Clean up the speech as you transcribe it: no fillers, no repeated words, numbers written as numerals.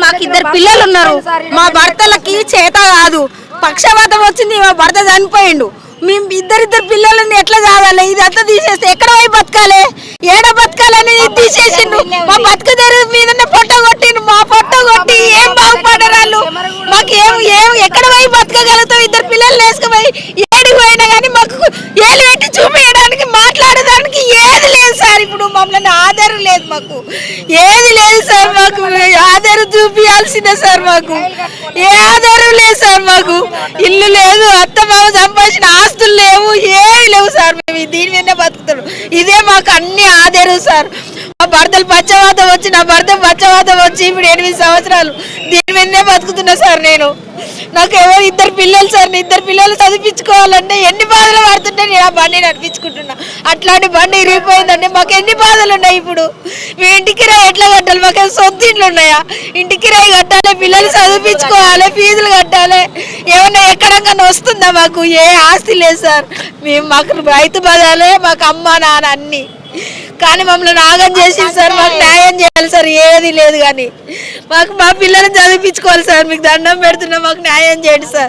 మాకు ఇద్దరు పిల్లలు ఉన్నారు. మా భర్తలకి చేత కాదు, పక్షవాతం వచ్చింది, మా భర్త చనిపోయిండు. మేము ఇద్దరిద్దరు పిల్లలని ఎట్లా చావాలి? ఇదంతా తీసేస్తే ఎక్కడ పోయి బతకాలి? ఏడ బతకాలని తీసేసిండు. మా బతుకు తెరువు మీదనే పొట్ట కొట్టిండు. మా పొట్ట కొట్టి ఏం బాగుపడరాళ్ళు? మాకు ఏం ఎక్కడ పోయి బతకగలుగుతాం? ఇద్దరు పిల్లలు వేసుకుపోయి ఏడికి పోయినా కానీ మాకు ఏళ్ళు పెట్టి చూపించడానికి మాట్లాడడానికి ఏది లేదు సార్. ఇప్పుడు మమ్మల్ని ఆధారం లేదు, మాకు ఏది లేదు సార్. మాకు ఆధారం చూపించాల్సిందే సార్. మాకు ఏ ఆధారం లేదు సార్. మాకు ఇల్లు లేదు, అత్త మామ సంపాదించిన ఆస్తులు లేవు, ఏమి లేవు సార్. మేము దీని మీదనే బతుకుతున్నాం. ఇదే మాకు అన్ని ఆధారం సార్. మా భర్తలు పచ్చవాతం వచ్చి, నా భర్త పచ్చవాతం వచ్చి ఇప్పుడు 8 సంవత్సరాలు దీని మీదనే బతుకుతున్నా సార్. నాకు ఎవరు ఇద్దరు పిల్లలు సార్. ఇద్దరు పిల్లలు చదివించుకోవాలంటే ఎన్ని బాధలు పడుతుంటే నేను ఆ బండి నడిపించుకుంటున్నా. అట్లాంటి బండి ఇరిగిపోయిందంటే మాకు ఎన్ని బాధలు ఉన్నాయి. ఇప్పుడు మీ ఇంటికి రాయి ఎట్లా కట్టాలి? మాకు సొంత ఇండ్లు ఉన్నాయా? ఇంటికి రాయి కట్టాలి, పిల్లలు చదివించుకోవాలి, ఫీజులు కట్టాలి. ఏమన్నా ఎక్కడన్నా వస్తుందా? మాకు ఏ ఆస్తి లేదు సార్. మాకు రైతు బదాలే, మాకు అమ్మ నాన్న అన్ని. కానీ మమ్మల్ని నాగం చేసింది సార్. మాకు న్యాయం చేయాలి సార్. ఏది లేదు కానీ మాకు మా పిల్లల్ని చదివించుకోవాలి సార్. మీకు దండం పెడుతున్నా, మాకు న్యాయం చేయండి సార్.